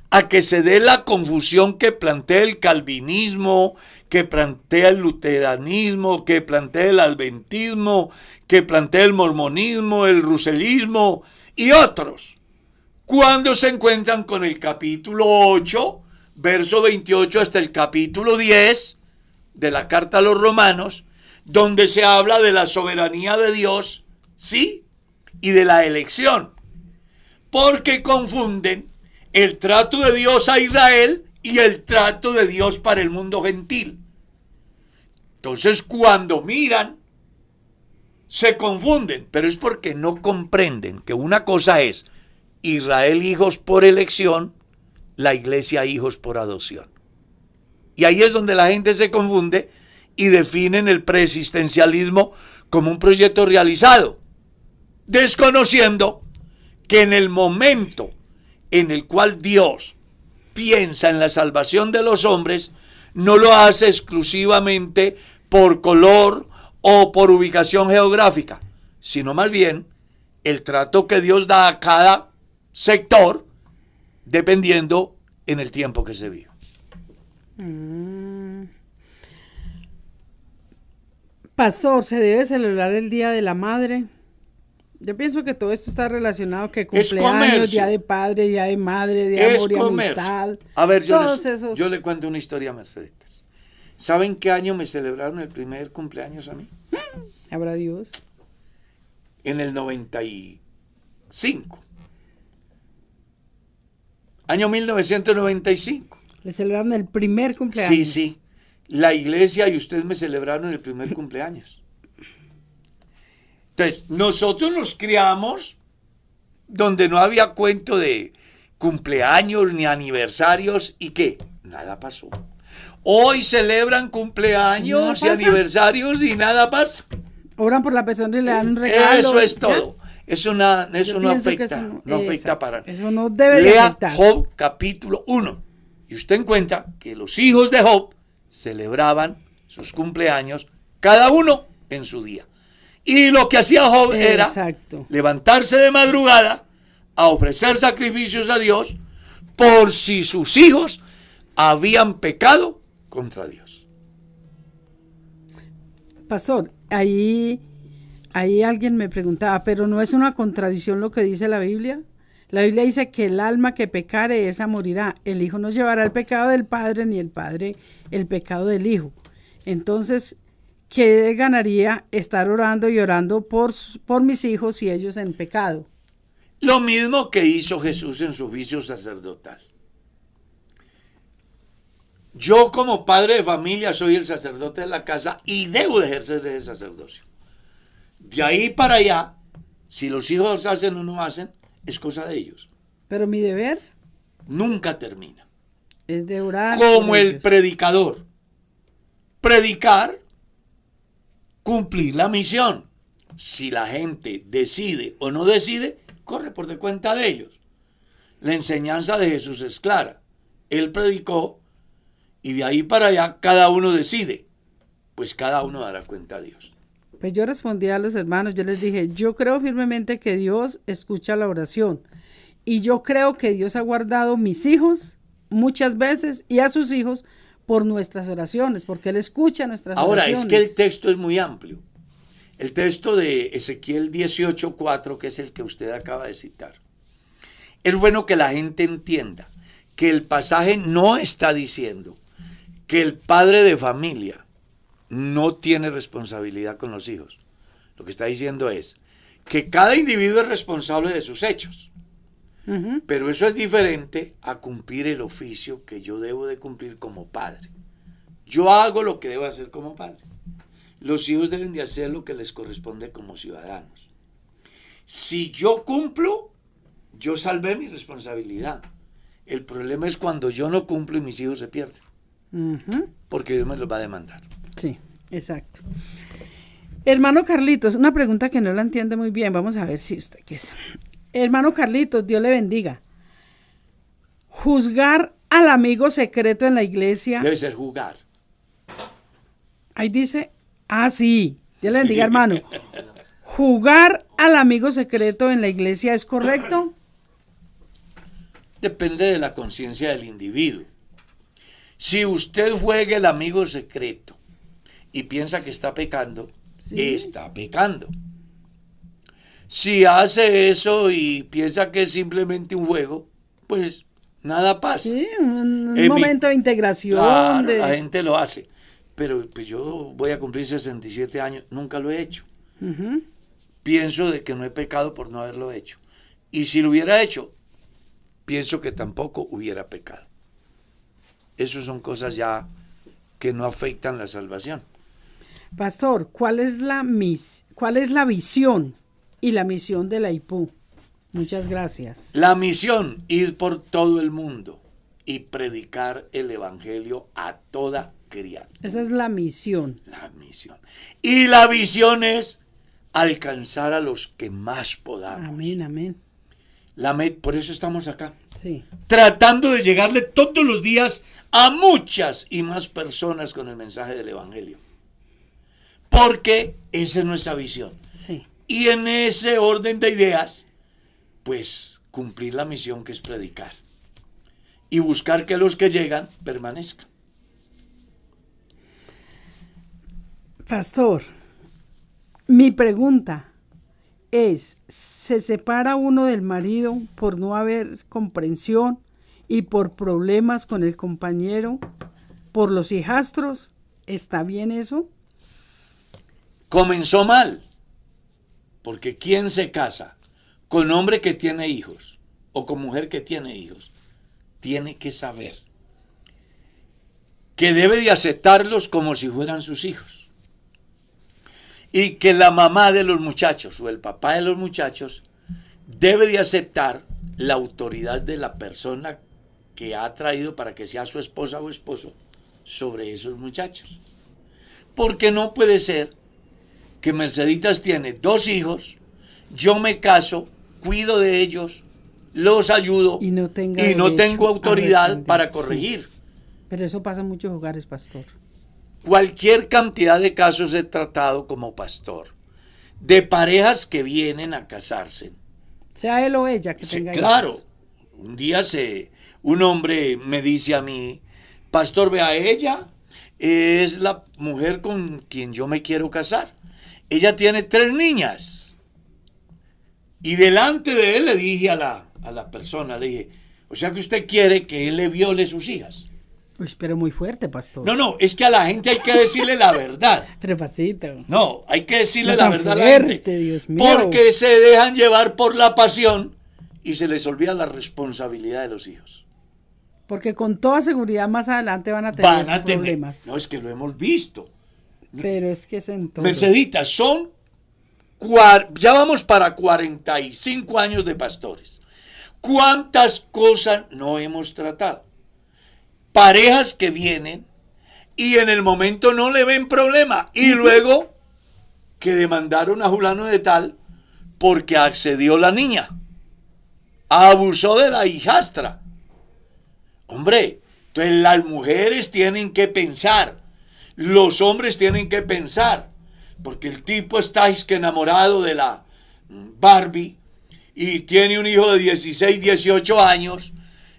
a que se dé la confusión que plantea el calvinismo, que plantea el luteranismo, que plantea el adventismo, que plantea el mormonismo, el ruselismo y otros. Cuando se encuentran con el capítulo 8, verso 28 hasta el capítulo 10 de la carta a los romanos, donde se habla de la soberanía de Dios, ¿sí? Y de la elección. Porque confunden el trato de Dios a Israel y el trato de Dios para el mundo gentil. Entonces, cuando miran, se confunden, pero es porque no comprenden que una cosa es Israel hijos por elección, la iglesia hijos por adopción. Y ahí es donde la gente se confunde y definen el preexistencialismo como un proyecto realizado, desconociendo que en el momento en el cual Dios piensa en la salvación de los hombres, no lo hace exclusivamente por color o por ubicación geográfica, sino más bien el trato que Dios da a cada sector dependiendo en el tiempo que se vive. Pastor, ¿se debe celebrar el Día de la Madre? Yo pienso que todo esto está relacionado, que cumpleaños, Día de Padre, Día de Madre, Día de Amor y Amistad. A ver, yo le cuento una historia a Mercedes. ¿Saben qué año me celebraron el primer cumpleaños a mí? Habrá Dios. En el 95. Año 1995. Le celebraron el primer cumpleaños. Sí, sí. La iglesia y ustedes me celebraron el primer cumpleaños. Entonces, nosotros nos criamos donde no había cuento de cumpleaños ni aniversarios y ¿qué? Nada pasó. Hoy celebran cumpleaños y aniversarios y nada pasa. Oran por la persona y le dan un regalo. Eso es todo. Eso no afecta. No afecta para nada. Eso no debe de Lea afectar. Job capítulo 1 y usted encuentra que los hijos de Job celebraban sus cumpleaños cada uno en su día. Y lo que hacía Job era levantarse de madrugada a ofrecer sacrificios a Dios por si sus hijos habían pecado contra Dios. Pastor, ahí ahí alguien me preguntaba, pero ¿no es una contradicción lo que dice la Biblia? La Biblia dice que el alma que pecare, esa morirá. El Hijo no llevará el pecado del Padre, ni el Padre el pecado del Hijo. Entonces, ¿qué ganaría estar orando y orando por mis hijos y ellos en pecado? Lo mismo que hizo Jesús en su oficio sacerdotal. Yo como padre de familia soy el sacerdote de la casa y debo de ejercer ese sacerdocio. De ahí para allá, si los hijos hacen o no hacen, es cosa de ellos. Pero mi deber nunca termina. es de orar. Como el predicador. Predicar, cumplir la misión. Si la gente decide o no decide, corre por de cuenta de ellos. La enseñanza de Jesús es clara. Él predicó y de ahí para allá cada uno decide. Pues cada uno dará cuenta a Dios. Pues yo respondí a los hermanos, yo les dije, yo creo firmemente que Dios escucha la oración. Y yo creo que Dios ha guardado mis hijos muchas veces y a sus hijos por nuestras oraciones, porque Él escucha nuestras oraciones. Ahora, es que el texto es muy amplio. El texto de Ezequiel 18:4, que es el que usted acaba de citar. Es bueno que la gente entienda que el pasaje no está diciendo que el padre de familia no tiene responsabilidad con los hijos. Lo que está diciendo es que cada individuo es responsable de sus hechos. Pero eso es diferente a cumplir el oficio que yo debo de cumplir como padre. Yo hago lo que debo hacer como padre. Los hijos deben de hacer lo que les corresponde como ciudadanos. Si yo cumplo, yo salvé mi responsabilidad. El problema es cuando yo no cumplo y mis hijos se pierden. Porque Dios me los va a demandar. Sí, exacto. Hermano Carlitos, una pregunta que no la entiende muy bien. Vamos a ver si usted qué es. Hermano Carlitos, Dios le bendiga. Juzgar al amigo secreto en la iglesia. Debe ser jugar. Ahí dice, sí, Dios le bendiga, hermano. ¿Jugar al amigo secreto en la iglesia es correcto? Depende de la conciencia del individuo. Si usted juega el amigo secreto y piensa que está pecando, está pecando. Si hace eso y piensa que es simplemente un juego, pues nada pasa. Sí, un momento de integración. Claro, la gente lo hace. Pero pues yo voy a cumplir 67 años, nunca lo he hecho. Pienso de que no he pecado por no haberlo hecho. Y si lo hubiera hecho, pienso que tampoco hubiera pecado. Esas son cosas ya que no afectan la salvación. Pastor, ¿cuál es la visión y la misión de la IPU? Muchas gracias. La misión, ir por todo el mundo y predicar el evangelio a toda criatura. Esa es la misión. La misión. Y la visión es alcanzar a los que más podamos. Amén, amén. Por eso estamos acá. Sí. Tratando de llegarle todos los días a muchas y más personas con el mensaje del evangelio. Porque esa es nuestra visión. Sí. Y en ese orden de ideas, pues cumplir la misión que es predicar. Y buscar que los que llegan permanezcan. Pastor, mi pregunta es, ¿se separa uno del marido por no haber comprensión y por problemas con el compañero, por los hijastros? ¿Está bien eso? Comenzó mal, porque ¿quién se casa con hombre que tiene hijos o con mujer que tiene hijos? Tiene que saber que debe de aceptarlos como si fueran sus hijos. Y que la mamá de los muchachos o el papá de los muchachos debe de aceptar la autoridad de la persona que ha traído para que sea su esposa o esposo sobre esos muchachos. Porque no puede ser que Merceditas tiene 2 hijos, yo me caso, cuido de ellos, los ayudo y no tengo autoridad para corregir. Sí. Pero eso pasa en muchos hogares, pastor. Cualquier cantidad de casos he tratado como pastor, de parejas que vienen a casarse. Sea él o ella que tenga hijos. Claro, un día un hombre me dice a mí, pastor, vea, ella es la mujer con quien yo me quiero casar. ella tiene 3 niñas. Y delante de él le dije a la persona, le dije, o sea que usted quiere que él le viole sus hijas. Pues, pero muy fuerte, pastor. No, es que a la gente hay que decirle la verdad. Pero pasito. No, hay que decirle No la tan verdad a la fuerte, gente. Dios mío. Porque se dejan llevar por la pasión y se les olvida la responsabilidad de los hijos. Porque con toda seguridad más adelante van a tener problemas. No, es que lo hemos visto. Pero es que es en todo. Mercedita, ya vamos para 45 años de pastores. ¿Cuántas cosas no hemos tratado? Parejas que vienen y en el momento no le ven problema y luego que demandaron a fulano de tal porque accedió la niña, abusó de la hijastra. Hombre, entonces las mujeres tienen que pensar, los hombres tienen que pensar, porque el tipo está enamorado de la Barbie y tiene un hijo de 16, 18 años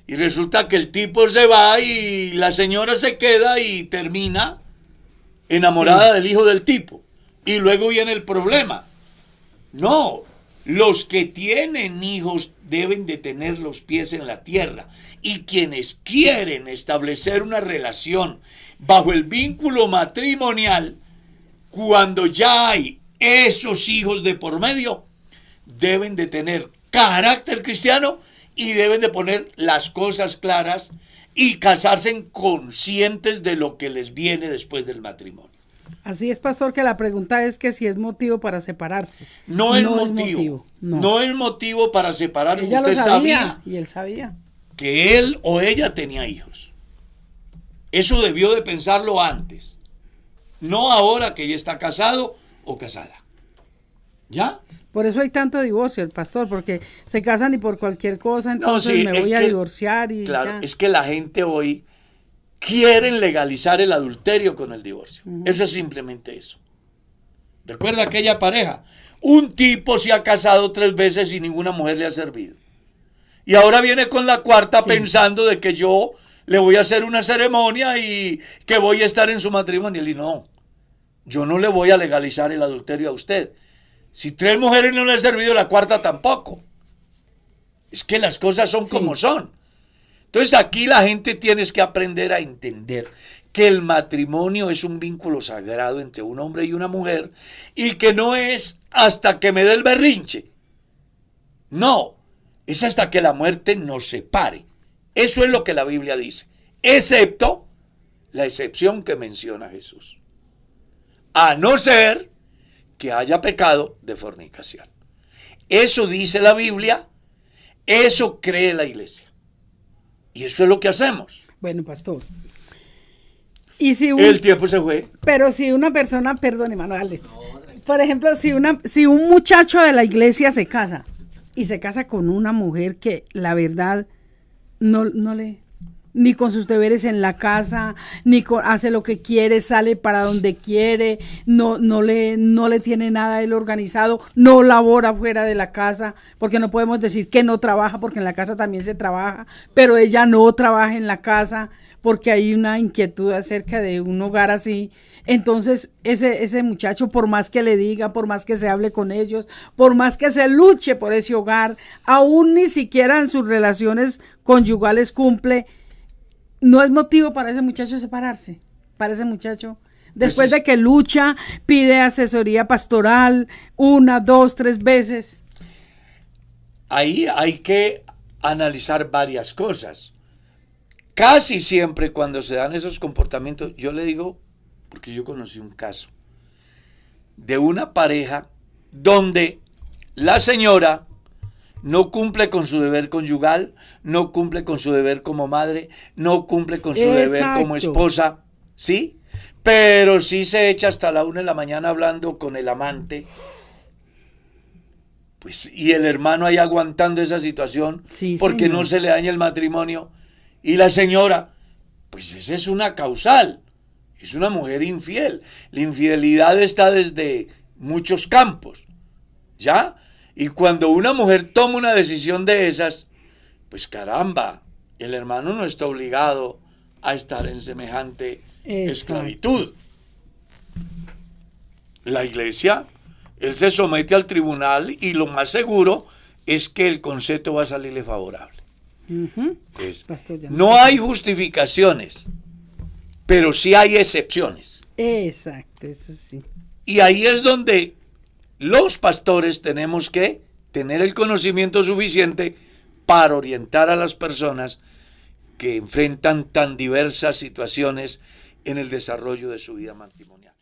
y resulta que el tipo se va y la señora se queda y termina enamorada del hijo del tipo y luego viene el problema. No, los que tienen hijos deben de tener los pies en la tierra y quienes quieren establecer una relación bajo el vínculo matrimonial, cuando ya hay esos hijos de por medio, deben de tener carácter cristiano y deben de poner las cosas claras y casarse conscientes de lo que les viene después del matrimonio. Así es, pastor, que la pregunta es que si es motivo para separarse. No es motivo. No es motivo para separarse. Ella Usted lo sabía sabía y él sabía que él o ella tenía hijos. Eso debió de pensarlo antes. No ahora que ya está casado o casada. ¿Ya? Por eso hay tanto divorcio, el pastor, porque se casan y por cualquier cosa, entonces me voy a divorciar y claro, ya. es que la gente hoy quieren legalizar el adulterio con el divorcio. Eso es simplemente eso. Recuerda aquella pareja. Un tipo se ha casado 3 veces y ninguna mujer le ha servido. Y ahora viene con la cuarta pensando de que yo le voy a hacer una ceremonia y que voy a estar en su matrimonio. Y no, yo no le voy a legalizar el adulterio a usted. Si 3 mujeres no le han servido, la cuarta tampoco. Es que las cosas son como son. Entonces aquí la gente tiene que aprender a entender que el matrimonio es un vínculo sagrado entre un hombre y una mujer y que no es hasta que me dé el berrinche. No, es hasta que la muerte nos separe. Eso es lo que la Biblia dice, excepto la excepción que menciona Jesús. A no ser que haya pecado de fornicación. Eso dice la Biblia, eso cree la iglesia. Y eso es lo que hacemos. Bueno, pastor. Y si el tiempo se fue. Pero si una persona, perdón, hermano Alex, por ejemplo, si un muchacho de la iglesia se casa y se casa con una mujer que la verdad no le, ni con sus deberes en la casa, hace lo que quiere, sale para donde quiere, no le tiene nada él organizado, no labora fuera de la casa, porque no podemos decir que no trabaja, porque en la casa también se trabaja, pero ella no trabaja en la casa, porque hay una inquietud acerca de un hogar así. Entonces ese muchacho, por más que le diga, por más que se hable con ellos, por más que se luche por ese hogar, aún ni siquiera en sus relaciones conyugales cumple. No es motivo para ese muchacho separarse, para ese muchacho. Después de que lucha, pide asesoría pastoral 1, 2, 3 veces. Ahí hay que analizar varias cosas. Casi siempre cuando se dan esos comportamientos, yo le digo, porque yo conocí un caso de una pareja donde la señora no cumple con su deber conyugal, no cumple con su deber como madre, no cumple con su deber como esposa, ¿sí? Pero sí se echa hasta la 1 de la mañana hablando con el amante. Pues, y el hermano ahí aguantando esa situación, porque no se le daña el matrimonio. Y la señora, pues esa es una causal, es una mujer infiel. La infidelidad está desde muchos campos, ¿ya? Y cuando una mujer toma una decisión de esas, pues caramba, el hermano no está obligado a estar en semejante esclavitud. La iglesia Él se somete al tribunal y lo más seguro es que el concepto va a salirle favorable. Pastor, ya No hay justificaciones, pero sí hay excepciones. Exacto, eso sí. Y ahí es donde los pastores tenemos que tener el conocimiento suficiente para orientar a las personas que enfrentan tan diversas situaciones en el desarrollo de su vida matrimonial.